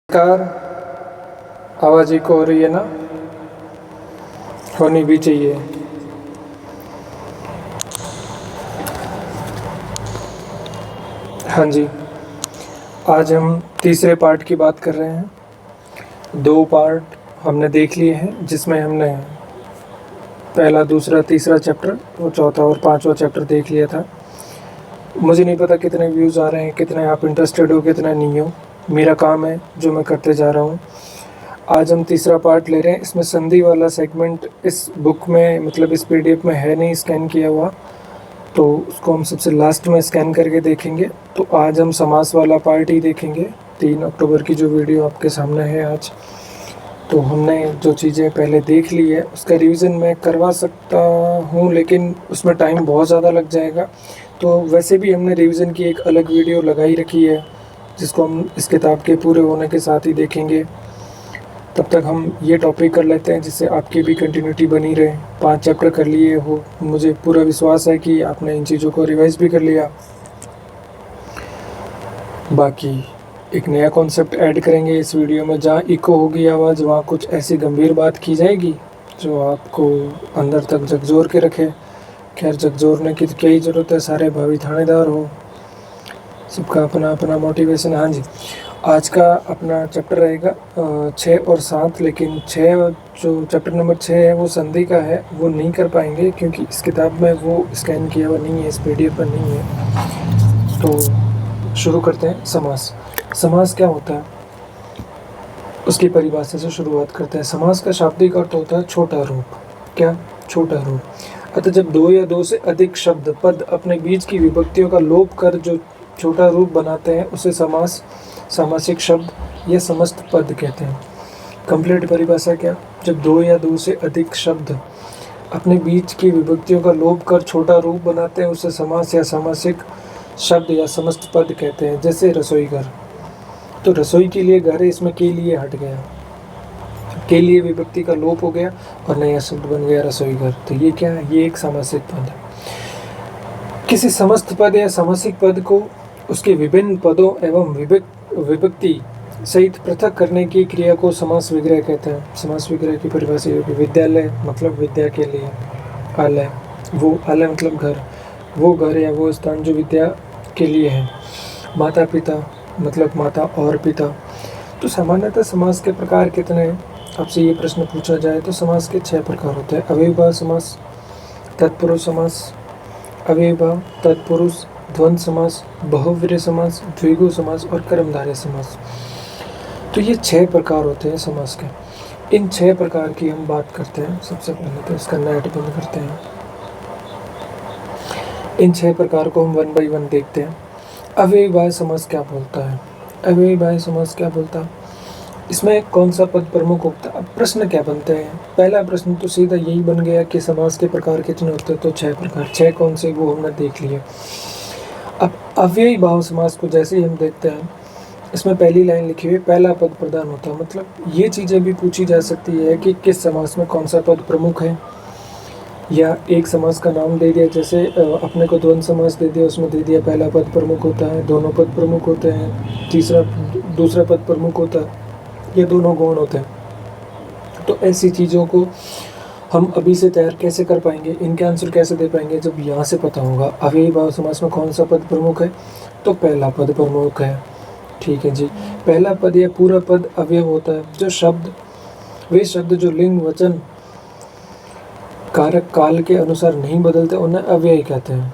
Car आवाज़ eco हो रही है ना, होनी भी चाहिए। हाँ जी, आज हम तीसरे पार्ट की बात कर रहे हैं। 2 पार्ट हमने देख लिए हैं, जिसमें हमने पहला, दूसरा, तीसरा चैप्टर और चौथा और पांचवा चैप्टर देख लिया था। मुझे नहीं पता कितने व्यूज़ आ रहे हैं, कितने आप इंटरेस्टेड हो, कितने नहीं हो। मेरा काम है जो मैं करते जा रहा हूँ। आज हम तीसरा पार्ट ले रहे हैं। इसमें संधि वाला सेगमेंट इस बुक में, मतलब इस पीडीएफ में है नहीं स्कैन किया हुआ, तो उसको हम सबसे लास्ट में स्कैन करके देखेंगे। तो आज हम समास वाला पार्ट ही देखेंगे। 3 अक्टूबर की जो वीडियो आपके सामने है आज, तो हमने जो चीज़ें पहले देख ली है उसका रिवीजन मैं करवा सकता हूँ, लेकिन उसमें टाइम बहुत ज़्यादा लग जाएगा। तो वैसे भी हमने रिवीजन की एक अलग वीडियो लगाई रखी है, जिसको हम इस किताब के पूरे होने के साथ ही देखेंगे। तब तक हम ये टॉपिक कर लेते हैं, जिससे आपकी भी कंटिन्यूटी बनी रहे। 5 चैप्टर कर लिए हो, मुझे पूरा विश्वास है कि आपने इन चीज़ों को रिवाइज भी कर लिया। बाकी एक नया कॉन्सेप्ट ऐड करेंगे इस वीडियो में, जहाँ इको होगी आवाज़, वहाँ कुछ ऐसी गंभीर बात की जाएगी जो आपको अंदर तक झकझोर के रखे। खैर, झकझोरने की तो क्या ही ज़रूरत है, सारे भावी थानेदार हो, सबका अपना अपना मोटिवेशन। हाँ जी, आज का अपना चैप्टर रहेगा 6 और 7, लेकिन 6 जो चैप्टर नंबर 6 है वो संधि का है, वो नहीं कर पाएंगे क्योंकि इस किताब में वो स्कैन किया हुआ नहीं है, इस पीडीएफ पर नहीं है। तो शुरू करते हैं। समास। समास क्या होता है, उसकी परिभाषा से शुरुआत करते हैं। समास का शाब्दिक अर्थ होता है छोटा रूप। क्या? छोटा रूप। अतः जब 2 या 2 से अधिक शब्द, पद अपने बीच की विभक्तियों का लोप कर जो छोटा रूप बनाते हैं, उसे समास, सामासिक शब्द या समस्त पद कहते हैं। कंप्लीट परिभाषा क्या? जब 2 या 2 से अधिक शब्द अपने बीच की विभक्तियों का लोप कर छोटा रूप बनाते हैं, उसे समास या सामासिक शब्द या समस्त पद कहते हैं। जैसे रसोई घर, तो रसोई के लिए घर है, इसमें के लिए हट गया, के लिए विभक्ति का लोप हो गया और नया शब्द बन गया रसोई घर। तो ये क्या है? ये एक सामासिक पद है। किसी समस्त पद या सामासिक पद को उसके विभिन्न पदों एवं विभक्ति सहित पृथक करने की क्रिया को समास विग्रह कहते हैं। समास विग्रह की परिभाषा होगी विद्यालय मतलब विद्या के लिए, आलय, वो आलय मतलब घर, वो घर या वो स्थान जो विद्या के लिए है। माता पिता मतलब माता और पिता। तो सामान्यतः समास के प्रकार कितने हैं? आपसे ये प्रश्न पूछा जाए तो समास के 6 प्रकार होते हैं। अव्ययीभाव समास, तत्पुरुष समास, अव्ययीभाव, तत्पुरुष, द्वंद्व समास, बहुव्रीहि समास, द्विगु समास और कर्मधारय समास। तो ये 6 प्रकार होते हैं समास के। इन 6 प्रकार की हम बात करते हैं। सबसे पहले तो इसका नेट बंद करते हैं। इन 6 प्रकार को हम 1 बाय 1 देखते हैं। अव्ययीभाव समास क्या बोलता है? अव्ययीभाव समास क्या बोलता है? इसमें कौन सा पद प्रमुख होता है? अब प्रश्न क्या बनते हैं? पहला प्रश्न तो सीधा यही बन गया कि समास के प्रकार कितने होते हैं? तो 6 प्रकार। 6 कौन से, वो हमने देख लिए। अब अव्ययीभाव समास को जैसे ही हम देखते हैं, इसमें पहली लाइन लिखी हुई पहला पद प्रधान होता है। मतलब ये चीज़ें भी पूछी जा सकती है कि किस समास में कौन सा पद प्रमुख है, या एक समास का नाम दे दिया, जैसे अपने को द्वंद्व समास दे दिया, उसमें दे दिया पहला पद प्रमुख होता है, दोनों पद प्रमुख होते हैं, दूसरा पद प्रमुख होता है, ये दोनों गौण होते हैं। तो ऐसी चीज़ों को हम अभी से तैयार कैसे कर पाएंगे, इनके आंसर कैसे दे पाएंगे, जब यहाँ से पता होगा अव्ययीभाव समास में कौन सा पद प्रमुख है। तो पहला पद प्रमुख है। ठीक है जी। पहला पद या पूरा पद अव्यय होता है। जो शब्द, वे शब्द जो लिंग, वचन, कारक, काल के अनुसार नहीं बदलते, उन्हें अव्यय कहते हैं।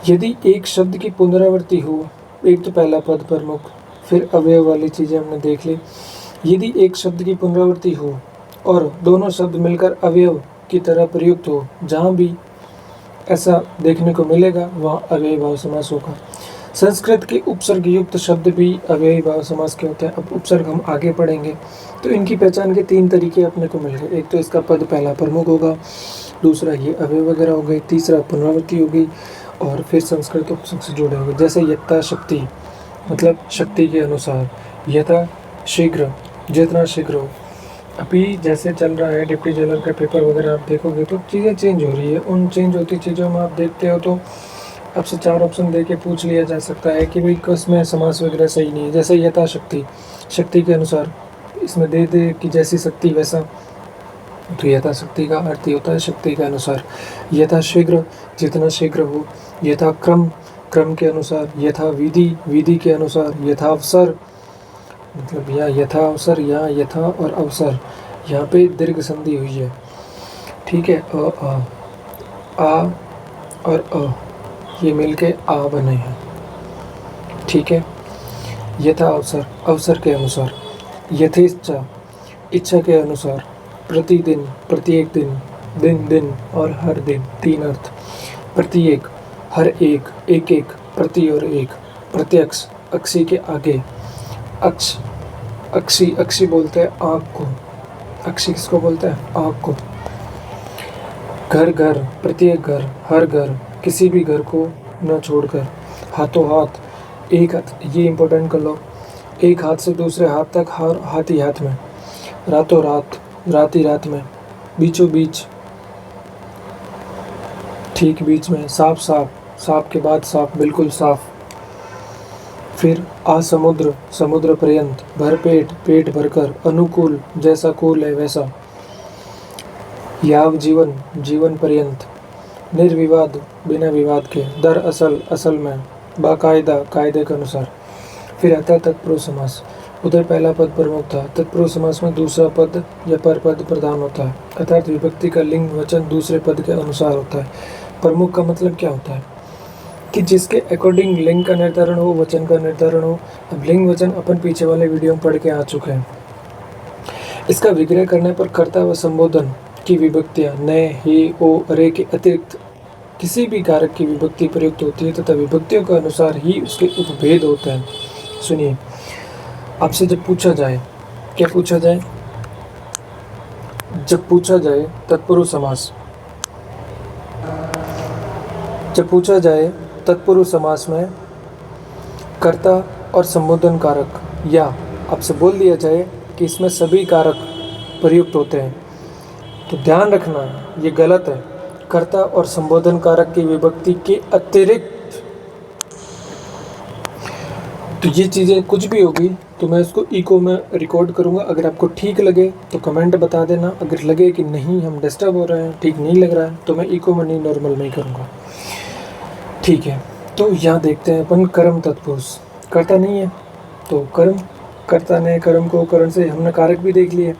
यदि एक शब्द की पुनरावृत्ति हो, एक तो पहला पद प्रमुख, फिर अव्यय वाली चीज़ें हमने देख ली। यदि एक शब्द की पुनरावृत्ति हो और दोनों शब्द मिलकर अवयव की तरह प्रयुक्त हो, जहाँ भी ऐसा देखने को मिलेगा वहाँ अव्ययीभाव समास होगा। संस्कृत के उपसर्ग युक्त शब्द भी अव्ययीभाव समास के होते हैं। अब उपसर्ग हम आगे पढ़ेंगे तो इनकी पहचान के 3 तरीके अपने को मिल गए। एक तो इसका पद पहला प्रमुख होगा, दूसरा ये अव्यय वगैरह हो गए, तीसरा पुनरावृत्ति होगी, और फिर संस्कृत उपसर्ग से जुड़े होंगे। जैसे यथा शक्ति मतलब शक्ति के अनुसार, यथा शीघ्र जितना शीघ्र हो। अभी जैसे चल रहा है डिप्टी जेलर का पेपर वगैरह, आप देखोगे तो चीज़ें चेंज हो रही है। उन चेंज होती चीज़ों में आप देखते हो तो आपसे 4 ऑप्शन दे के पूछ लिया जा सकता है कि भाई किसमें समास वगैरह सही नहीं है। जैसे यथाशक्ति, शक्ति के अनुसार, इसमें दे दे कि जैसी शक्ति वैसा, तो यथाशक्ति का अर्थ ही होता है शक्ति के अनुसार। यथाशीघ्र, जितना शीघ्र हो। यथाक्रम, क्रम के अनुसार। यथा विधि, विधि के अनुसार। यथावसर, मतलब यहाँ यथा अवसर, यहाँ यथा और अवसर, यहाँ पे दीर्घ संधि हुई है, ठीक है। आ और ये मिलके आ बने हैं, ठीक है। यथा अवसर, अवसर के अनुसार। यथेच्छा, इच्छा के अनुसार। प्रतिदिन, प्रत्येक दिन। दिन दिन और हर दिन, 3 अर्थ। प्रत्येक, हर एक, एक एक। प्रति और एक। प्रत्यक्ष, अक्षी के आगे। अक्ष, अक्षी, अक्षी बोलते हैं आँख को। अक्षी किसको बोलते हैं? आँख को। घर घर, प्रत्येक घर, हर घर, किसी भी घर को न छोड़कर। हाथों हाथ, एक हाथ, ये इम्पोर्टेंट कर लो, एक हाथ से दूसरे हाथ तक, हर हाथ ही हाथ में। रातों रात, रात ही रात में। बीचों बीच, ठीक बीच में। साफ साफ, साफ के बाद साफ, बिल्कुल साफ। फिर असमुद्र, समुद्र पर्यंत। भरपेट, पेट भरकर। अनुकूल, जैसा कूल है वैसा। याव जीवन, जीवन पर्यंत। निर्विवाद, बिना विवाद के। दरअसल, असल में। बाकायदा, कायदे के अनुसार। फिर आता तत्पुरुष समास। उधर पहला पद प्रमुख था। तत्पुरुष समास में दूसरा पद या परपद प्रधान होता है, अर्थात विभक्ति का लिंग वचन दूसरे पद के अनुसार होता है। प्रमुख का मतलब क्या होता है कि जिसके अकॉर्डिंग लिंग का निर्धारण हो, वचन का निर्धारण हो। अब लिंग वचन अपन पीछे वाले वीडियो में पढ़ के आ चुके हैं। इसका विग्रह करने पर कर्ता व संबोधन की विभक्तियां न, हे, ओ, अरे के अतिरिक्त किसी भी कारक की विभक्ति प्रयुक्त होती है तथा विभक्तियों के अनुसार ही उसके उपभेद होते हैं। सुनिए, आपसे जब पूछा जाए, क्या पूछा जाए? जब पूछा जाए तत्पुरुष समास, जब पूछा जाए तत्पुरुष समास में कर्ता और संबोधन कारक, या आपसे बोल दिया जाए कि इसमें सभी कारक प्रयुक्त होते हैं, तो ध्यान रखना ये गलत है। कर्ता और संबोधन कारक की विभक्ति के अतिरिक्त, तो ये चीज़ें कुछ भी होगी तो मैं इसको इको में रिकॉर्ड करूँगा। अगर आपको ठीक लगे तो कमेंट बता देना, अगर लगे कि नहीं हम डिस्टर्ब हो रहे हैं, ठीक नहीं लग रहा है, तो मैं इको में नहीं, नॉर्मल में ही करूँगा, ठीक है। तो यहाँ देखते हैं अपन कर्म तत्पुरुष। कर्ता नहीं है तो कर्म, कर्ता ने कर्म को, करण से हमने कारक भी देख लिए।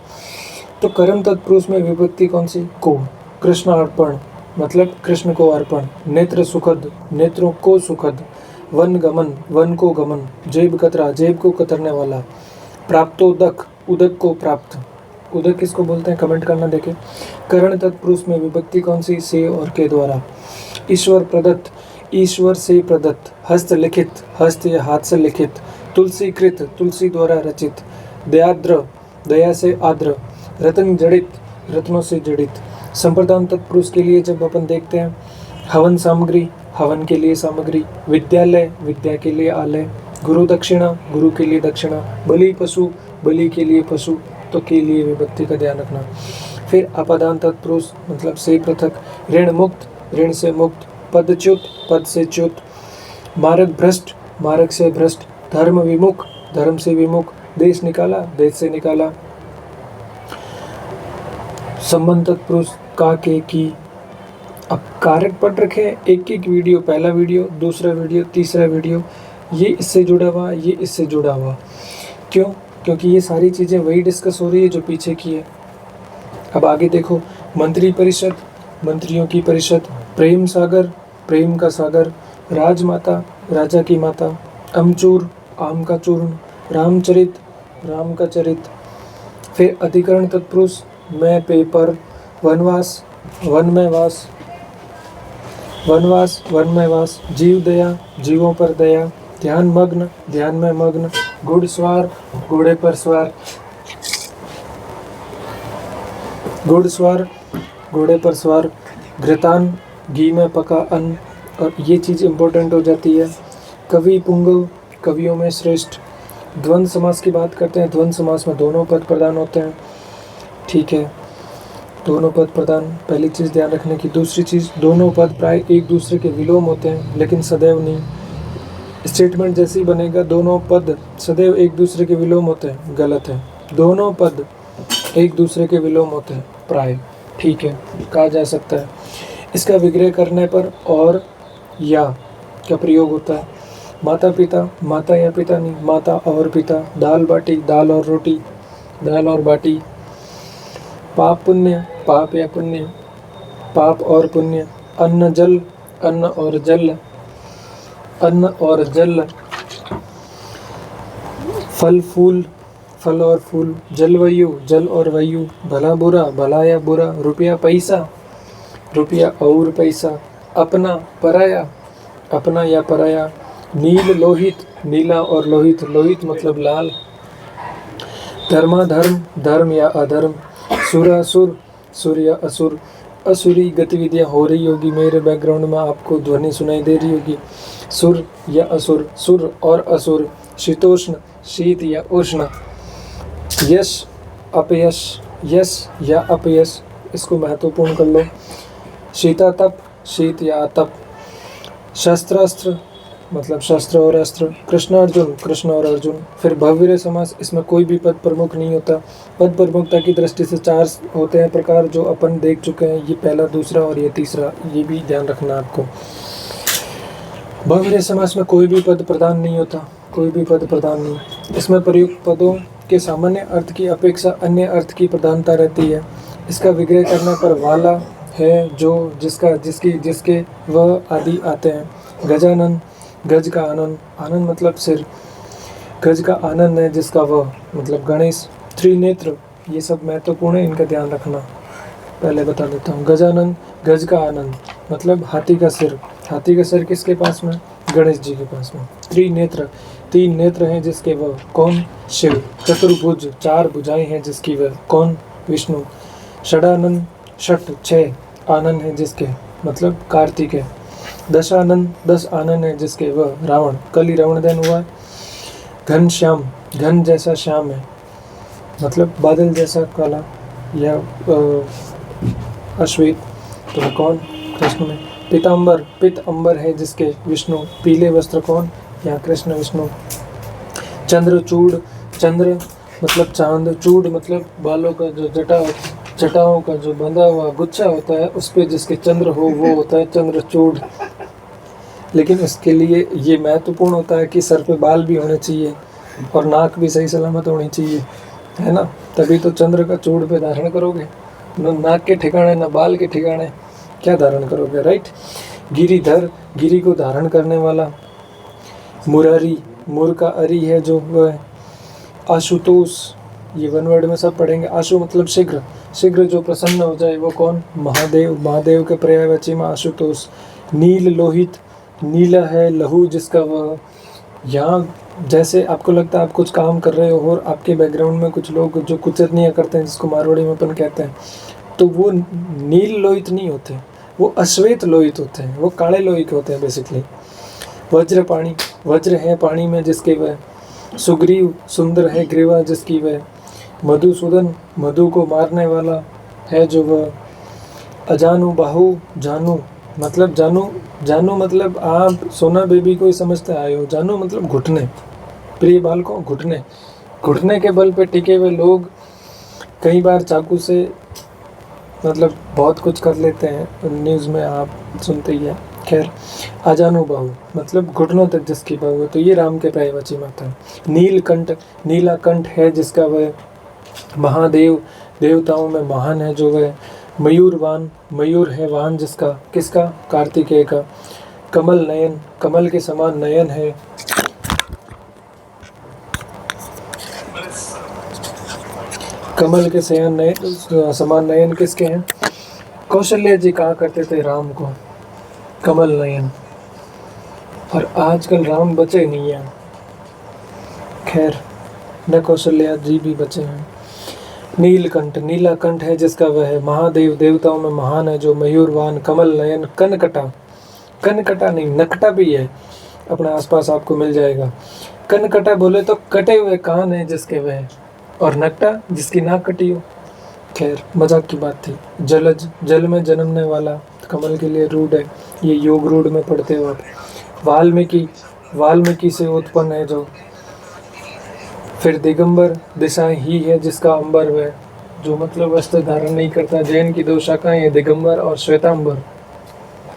तो कर्म तत्पुरुष में विभक्ति कौन सी? को। कृष्ण अर्पण, मतलब कृष्ण को अर्पण। नेत्र सुखद, नेत्रों को सुखद। वन गमन, वन को गमन। जेब कतरा, जेब को कतरने वाला। प्राप्तोदक, उदक को प्राप्त। उदक किसको बोलते हैं? कमेंट करना देखें। करण तत्पुरुष में विभक्ति कौन सी? से और के द्वारा। ईश्वर प्रदत्त, ईश्वर से प्रदत्त। हस्तलिखित, हस्त या हाथ से लिखित। तुलसीकृत, तुलसी द्वारा रचित। दयाद्र, दया से आद्र। रत्न जड़ित, रत्नों से जड़ित। संप्रदान तत्पुरुष के लिए जब अपन देखते हैं, हवन सामग्री, हवन के लिए सामग्री। विद्यालय, विद्या के लिए आलय। गुरु दक्षिणा, गुरु के लिए दक्षिणा। बलि पशु, बलि के लिए पशु, तो के लिए विभक्ति का ध्यान रखना। फिर अपादान तत्पुरुष मतलब से पृथक। ऋण मुक्त, ऋण से मुक्त। पदच्युत, पद से च्युत। मार्ग भ्रष्ट, मार्ग से भ्रष्ट। धर्म विमुख, धर्म से विमुख। देश निकाला, देश से निकाला। संबंध तत्पुरुष का, के, की। अब कारक पढ़ रखे हैं, एक एक वीडियो, पहला वीडियो, दूसरा वीडियो, तीसरा वीडियो, ये इससे जुड़ा हुआ, ये इससे जुड़ा हुआ। क्यों? क्योंकि ये सारी चीज़ें वही डिस्कस हो रही है जो पीछे की है। अब आगे देखो, मंत्री परिषद, मंत्रियों की परिषद। प्रेम सागर, प्रेम का सागर। राजमाता, राजा की माता। अमचूर, आम का चूर्ण। रामचरित, राम का चरित। फिर अधिकरण तत्पुरुष में, पेपर। वनवास, वन में वास। वनवास, वन में वास। जीव दया, जीवों पर दया। ध्यान मग्न, ध्यान में मग्न। घुड़सवार, घोड़े पर सवार। घुड़सवार, घोड़े पर सवार। घृतान, घी में पका अन्न। और ये चीज़ इम्पोर्टेंट हो जाती है। कवि पुंगव, कवियों में श्रेष्ठ। द्वंद्व समास की बात करते हैं, द्वंद्व समास में दोनों पद प्रदान होते हैं, ठीक है। दोनों पद प्रधान पहली चीज़ ध्यान रखने की। दूसरी चीज़, दोनों पद प्राय एक दूसरे के विलोम होते हैं, लेकिन सदैव नहीं। स्टेटमेंट जैसे ही बनेगा दोनों पद सदैव एक दूसरे के विलोम होते हैं, गलत है। दोनों पद एक दूसरे के विलोम होते हैं प्राय, ठीक है, कहा जा सकता है। इसका विग्रह करने पर और या का प्रयोग होता है। माता पिता, माता या पिता नहीं, माता और पिता। दाल बाटी, दाल और रोटी, दाल और बाटी। पाप पुण्य, पाप या पुण्य, पाप और पुण्य। अन्न जल, अन्न और जल, अन्न और जल। फल फूल, फल और फूल। जलवायु, जल और वायु। भला बुरा, भला या बुरा। रुपया पैसा, रुपया और पैसा। अपना पराया, अपना या पराया। नील लोहित, नीला और लोहित, लोहित मतलब लाल। धर्माधर्म, धर्म या अधर्म। सुरासुर, सुर या असुर। असुरी गतिविधियां हो रही होगी, मेरे बैकग्राउंड में आपको ध्वनि सुनाई दे रही होगी। सुर या असुर, सुर और असुर। शीतोष्ण, शीत या उष्ण। यश, अपयश, यश या अपयश, इसको महत्वपूर्ण कर लो। शीतातप, शीत या तप। शस्त्रास्त्र मतलब शस्त्र और अस्त्र। कृष्ण अर्जुन, कृष्ण और अर्जुन। फिर भव्य समास, इसमें कोई भी पद प्रमुख नहीं होता। पद प्रमुखता की दृष्टि से 4 होते हैं प्रकार, जो अपन देख चुके हैं। ये पहला, दूसरा और ये तीसरा, ये भी ध्यान रखना आपको। भव्य समास में कोई भी पद प्रधान नहीं होता, कोई भी पद प्रधान नहीं। इसमें प्रयुक्त पदों के सामान्य अर्थ की अपेक्षा अन्य अर्थ की प्रधानता रहती है। इसका विग्रह करने पर वाला है, जो, जिसका, जिसकी, जिसके, वह आदि आते हैं। गजानन, गज का आनंद, आनंद मतलब सिर। गज का आनंद है जिसका वह, मतलब गणेश। त्रिनेत्र, ये सब महत्वपूर्ण है, इनका ध्यान रखना। पहले बता देता हूँ। गजानन, गज का आनंद मतलब हाथी का सिर। हाथी का सिर किसके पास में? गणेश जी के पास में। त्रिनेत्र, 3 नेत्र हैं जिसके वह, कौन? शिव। चतुर्भुज, 4 भुजाएं हैं जिसकी वह, कौन? विष्णु। षडानंद, षट 6 आनंद हैं जिसके, मतलब कार्तिकेय। दशानंद, 10 आनंद हैं जिसके, वह रावण। कल ही रावण दहन हुआ। घन श्याम, घन जैसा श्याम है, मतलब बादल जैसा काला या अश्वेत, तो वह कौन? कृष्ण में। पीताम्बर, पित अंबर है जिसके, विष्णु। पीले वस्त्र कौन? यहाँ कृष्ण विष्णु। चंद्रचूड़, चंद्र मतलब चांद, चूड़ मतलब बालों का जो जटाओं का जो बंधा हुआ गुच्छा होता है, उस पे जिसके चंद्र हो वो होता है चंद्रचूड़। लेकिन इसके लिए ये महत्वपूर्ण होता है कि सर पे बाल भी होने चाहिए और नाक भी सही सलामत होनी चाहिए, है ना, तभी तो चंद्र का चूड़ पे धारण करोगे। न नाक के ठिकाने न बाल के ठिकाने, क्या धारण करोगे, राइट। गिरिधर, गिरी को धारण करने वाला। मुरारी, मुर का अरी है जो वह। आशुतोष, ये वन वर्ड में सब पढ़ेंगे। आशु मतलब शीघ्र, शीघ्र जो प्रसन्न हो जाए वो कौन? महादेव। महादेव के पर्यायवाची में आशुतोष। नील लोहित, नीला है लहू जिसका वह। यहाँ जैसे आपको लगता है आप कुछ काम कर रहे हो और आपके बैकग्राउंड में कुछ लोग जो कुचरनियाँ करते हैं, जिसको मारवाड़ी में अपन कहते हैं, तो वो नील लोहित नहीं होते, वो अश्वेत लोहित होते हैं, वो काले लोहित होते हैं बेसिकली। वज्र पाणी, वज्र है पानी में जिसके वह। सुग्रीव, सुंदर है ग्रीवा जिसकी वह। मधुसूदन, मधु को मारने वाला है जो वह। अजानु बाहु, जानू मतलब जानू, जानू मतलब आप सोना बेबी को ही समझते आए हो। जानू मतलब घुटने, प्रिय बालकों घुटने, घुटने के बल पे टिके हुए लोग कई बार चाकू से मतलब बहुत कुछ कर लेते हैं, न्यूज़ में आप सुनते ही हैं। खैर, अजानु बाहु मतलब घुटनों तक जिसकी बाहु है, तो ये राम के पर्यायवाची में आता है। नीलकंठ, नीला कंठ है जिसका वह। महादेव, देवताओं में महान है जो वह। मयूरवान, मयूर है वाहन जिसका, किसका? कार्तिकेय का। कमल नयन, कमल के समान नयन है। कमल के समान नयन किसके हैं? कौशल्य जी कहा करते थे राम को कमल नयन, और आजकल राम बचे नहीं हैं। खैर, न कौशल्या जी भी बचे हैं। नीलकंठ, नीला कंठ है जिसका वह है। महादेव, देवताओं में महान है जो। मयूरवान, कमल नयन। कनकटा, कनकटा नहीं नकटा भी है, अपने आसपास आपको मिल जाएगा। कनकटा बोले तो कटे हुए कान है जिसके वह, और नकटा जिसकी नाक कटी हो। खैर मजाक की बात थी। जलज, जल में जन्मने वाला, कमल के लिए रूड है, ये योग रूड में पढ़ते हो आप। वाल्मीकि, वाल्मीकि से उत्पन्न है जो। फिर दिगंबर, दिशाएं ही है जिसका अंबर है, जो मतलब वस्त्र धारण नहीं करता। जैन की 2 शाखाएं हैं, दिगंबर और श्वेतांबर।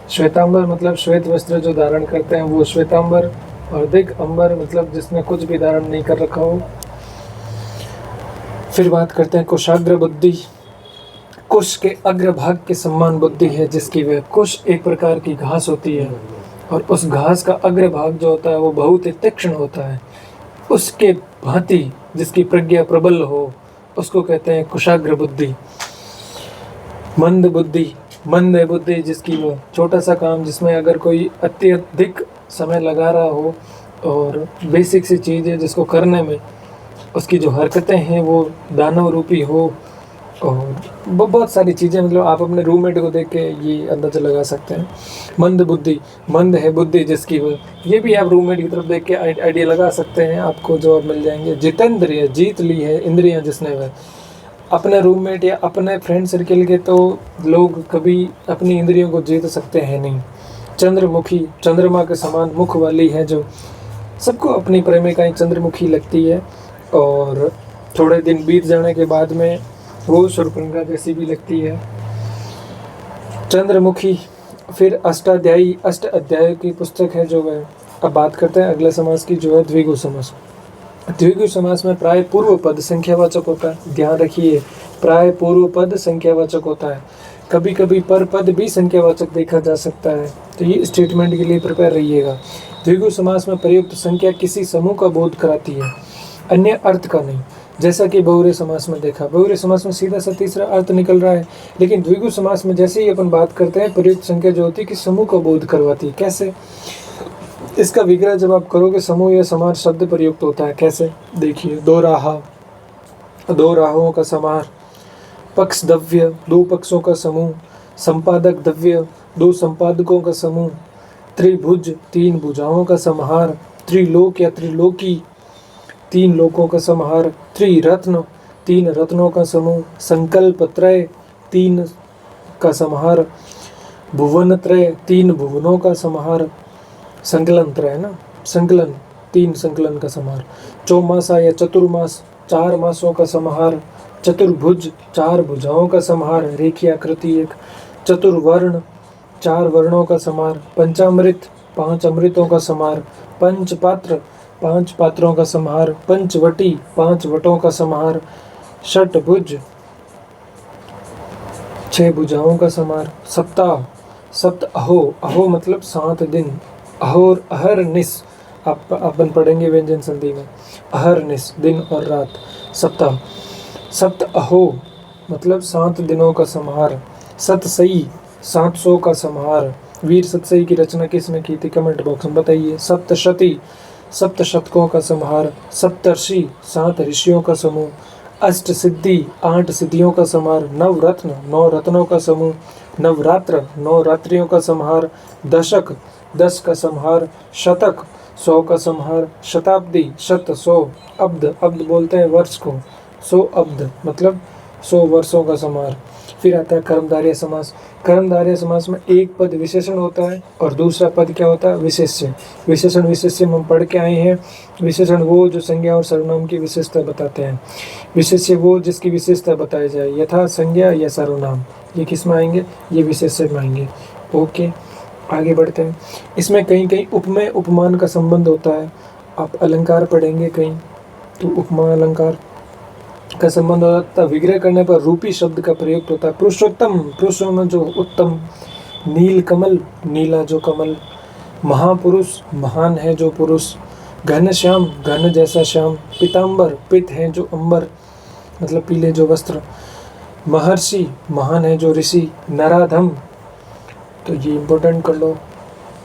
श्वेतांबर मतलब श्वेत वस्त्र जो धारण करते हैं वो श्वेतांबर, और दिगंबर मतलब जिसने कुछ भी धारण नहीं कर रखा हो। फिर बात करते हैं कुशाग्र बुद्धि। कुश के अग्रभाग के समान बुद्धि है जिसकी। वह कुश एक प्रकार की घास होती है, और उस घास का अग्रभाग जो होता है वो बहुत ही तीक्ष्ण होता है। उसके भांति जिसकी प्रज्ञा प्रबल हो उसको कहते हैं कुशाग्र बुद्धि। मंद बुद्धि, मंद है बुद्धि जिसकी वो छोटा सा काम जिसमें अगर कोई अत्यधिक समय लगा रहा हो, और बेसिक सी चीज़ है जिसको करने में उसकी जो हरकतें हैं वो दानव रूपी हो, और बहुत सारी चीज़ें, मतलब आप अपने रूममेट को देख के ये अंदाजा लगा सकते हैं। मंद बुद्धि, मंद है बुद्धि जिसकी वो, ये भी आप रूममेट की तरफ देख के आइडिया लगा सकते हैं, आपको जवाब मिल जाएंगे। जितेंद्रिय, जीत ली है इंद्रियां जिसने, वह अपने रूममेट या अपने फ्रेंड सर्किल के तो लोग कभी अपनी इंद्रियों को जीत सकते हैं नहीं। चंद्रमुखी, चंद्रमा के समान मुख वाली है जो। सबको अपनी प्रेमिकाएं चंद्रमुखी लगती है, और थोड़े दिन बीत जाने के बाद में वो शूर्पणखा जैसी भी लगती है। चंद्रमुखी। फिर अष्टाध्यायी, 8 अध्यायों की पुस्तक है जो है। अब बात करते हैं अगले समास की जो है द्विगु समास। द्विगु समास में प्राय पूर्व पद संख्यावाचक होता है। ध्यान रखिए, प्राय पूर्व पद संख्यावाचक होता है। कभी कभी पर पद भी संख्यावाचक देखा जा सकता है, तो ये स्टेटमेंट के लिए प्रिपेयर रहिएगा। द्विगु समास में प्रयुक्त संख्या किसी समूह का बोध कराती है, अन्य अर्थ का नहीं। जैसा कि बहुव्रीहि समास में देखा, बहुव्रीहि समास में सीधा सा तीसरा अर्थ निकल रहा है, लेकिन द्विगु समास में जैसे ही अपन बात करते हैं प्रयुक्त संख्या जो होती है कि समूह को बोध करवाती है। कैसे? इसका विग्रह जब आप करोगे, समूह या समाज शब्द प्रयुक्त होता है। कैसे? देखिए, 2 राहा, 2 राहों का समार। पक्ष द्रव्य, 2 पक्षों का समूह। संपादक द्रव्य, 2 संपादकों का समूह। त्रिभुज, 3 भुजाओं का समाहार। त्रिलोक या त्रिलोकी, 3 लोकों का समाहार। त्रिरत्न, 3 रत्नों का समूह। संकल्प त्रय, 3 का समाहार। भुवन त्रय, 3 भुवनों का समाहार। संकलन त्रय ना, संकलन, 3 संकलन का समाहार। चौमासा या चतुर्मास, 4 मासों का समाहार। चतुर्भुज, 4 भुजाओं का समाहार, रेखीय आकृति एक। चतुर्वर्ण, 4 वर्णों का समाहार। पंचामृत, 5 अमृतों का समाहार। पंचपात्र, 5 पात्रों का समाहार। पंचवटी, 5 वटों का समाहार। षटभुज, 6 भुजाओं का समाहार। सप्ताह, सप्त अहो, अहो मतलब 7 दिन। अहोर, अहरनिश, अपन पढ़ेंगे व्यंजन संधि में। अहरनिश, दिन और रात। सप्ताह, सप्त अहो मतलब 7 दिनों का समाहार। सतसई, 700 का समाहार। वीर सतसई की रचना किसने की थी? कमेंट बॉक्स में बताइए। सप्तशती, 7 शतकों का समाहार। सप्तर्षि, 7 ऋषियों का समूह। अष्ट सिद्धि, 8 सिद्धियों का समाहार। नवरत्न, 9 रत्नों का समूह। नवरात्र, 9 रात्रियों का समाहार। दशक, 10 का समाहार। शतक, 100 का समाहार। शताब्दी, 100, 100। अब्द, अब्द बोलते हैं वर्ष को। 100 अब्द मतलब 100 वर्षों का समाहार। फिर आता है कर्मधारय समास। कर्मधारय समास में एक पद विशेषण होता है और दूसरा पद क्या होता है? विशेष्य। विशेषण विशेष्य हम पढ़ के आए हैं। विशेषण वो जो संज्ञा और सर्वनाम की विशेषता बताते हैं। विशेष्य वो जिसकी विशेषता बताई जाए, यथा संज्ञा या सर्वनाम। ये किस में आएंगे? ये विशेष्य में आएंगे। ओके, आगे बढ़ते हैं। इसमें कहीं कहीं उपमेय उपमान का संबंध होता है। आप अलंकार पढ़ेंगे कहीं तो उपमा अलंकार का संबंध होता है। विग्रह करने पर रूपी शब्द का प्रयोग होता है। पुरुषोत्तम, पुरुषों में जो उत्तम। नील कमल, नीला जो कमल। महापुरुष, महान है जो पुरुष। घनश्याम, घन जैसा श्याम। पीताम्बर, पित है जो अंबर मतलब पीले जो वस्त्र। महर्षि, महान है जो ऋषि। नराधम, तो ये इम्पोर्टेंट कर लो,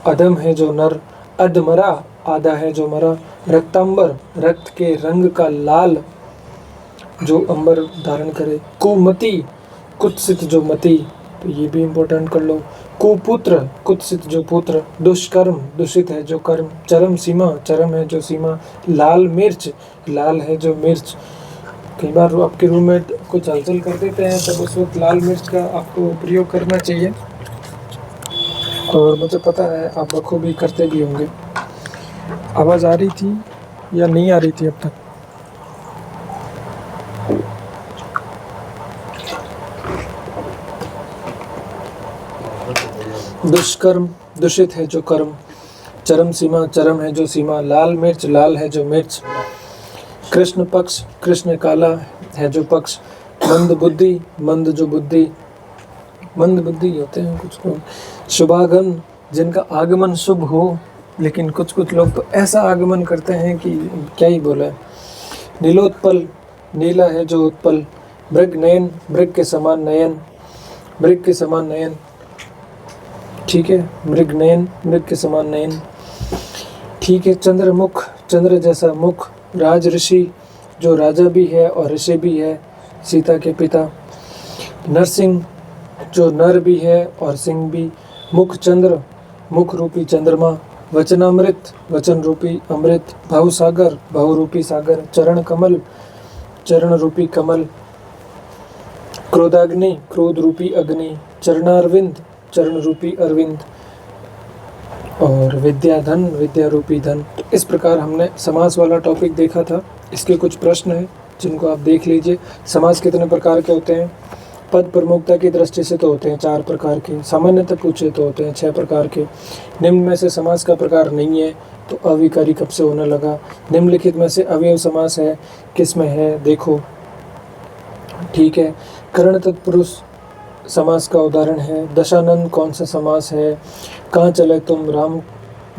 अधम है जो नर। अधमरा, आधा है जो मरा। रक्तांबर, रक्त के रंग का लाल जो अंबर धारण करे। कुमति, कुत्सित जो मति, तो ये भी इम्पोर्टेंट कर लो। कुपुत्र, कुत्सित जो पुत्र। दुष्कर्म, दूषित है जो कर्म। चरम सीमा, चरम है जो सीमा। लाल मिर्च, लाल है जो मिर्च। कई बार आपके रूममेट कुछ हलचल कर देते हैं तब उस वक्त लाल मिर्च का आपको प्रयोग करना चाहिए। और मुझे पता है आप बखूबी करते भी होंगे। आवाज़ आ रही थी या नहीं आ रही थी अब तक? दुष्कर्म दूषित है जो कर्म, चरम सीमा चरम है जो सीमा, लाल मिर्च लाल है जो मिर्च, कृष्ण पक्ष कृष्ण काला है जो पक्ष, मंद जो बुद्धि, मंद बुद्धि होते हैं कुछ लोग, शुभागम जिनका आगमन शुभ हो, लेकिन कुछ लोग तो ऐसा आगमन करते हैं कि क्या ही बोला। नीलोत्पल नीला है जो उत्पल, मृग नयन मृग के समान नयन, मृग के समान नयन, ठीक है, मृग नयन मृग के समान नयन, ठीक है। चंद्रमुख चंद्र जैसा मुख, राज ऋषि जो राजा भी है और ऋषि भी है, सीता के पिता, नरसिंह जो नर भी है और सिंह भी, मुख चंद्र मुख रूपी चंद्रमा, वचनामृत वचन रूपी अमृत, भावसागर भाव रूपी सागर, चरण कमल चरण रूपी कमल, क्रोधाग्नि क्रोध रूपी अग्नि, चरणारविंद चरण रूपी अरविंद, और विद्या धन विद्या रूपी धन। तो इस प्रकार हमने समास वाला टॉपिक देखा था। इसके कुछ प्रश्न हैं जिनको आप देख लीजिए। समास कितने प्रकार के होते हैं? पद प्रमुखता की दृष्टि से तो होते हैं 4 प्रकार के, सामान्यतः पूछे तो होते हैं 6 प्रकार के। निम्न में से समास का प्रकार नहीं है तो अविकारी कब से होने लगा? निम्नलिखित में से अवयव समास है किस में है देखो, ठीक है। कर्ण तत्पुरुष समास का उदाहरण है। दशानंद कौन सा समास है? कहाँ चले तुम राम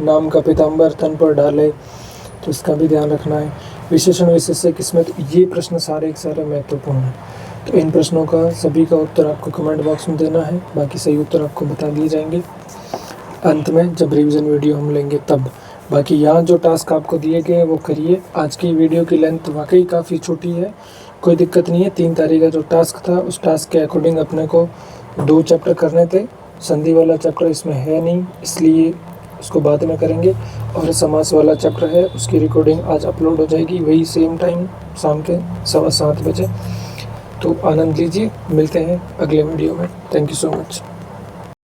नाम का पीताम्बर तन पर डाले, तो इसका भी ध्यान रखना है। विशेषण विशेष्य किसमें? तो ये प्रश्न सारे महत्वपूर्ण हैं। तो इन प्रश्नों का सभी का उत्तर आपको कमेंट बॉक्स में देना है, बाकी सही उत्तर आपको बता दिए जाएंगे अंत में जब रिवीजन वीडियो हम लेंगे तब। बाकी यहाँ जो टास्क आपको दिए गए हैं वो करिए। आज की वीडियो की लेंथ वाकई काफ़ी छोटी है, कोई दिक्कत नहीं है। 3 तारीख का जो टास्क था उस टास्क के अकॉर्डिंग अपने को 2 चैप्टर करने थे। संधि वाला चैप्टर इसमें है नहीं, इसलिए उसको बाद में करेंगे। और समास वाला चैप्टर है, उसकी रिकॉर्डिंग आज अपलोड हो जाएगी वही सेम टाइम शाम के 7:15 बजे। तो आनंद लीजिए, मिलते हैं अगले वीडियो में। Thank you so much.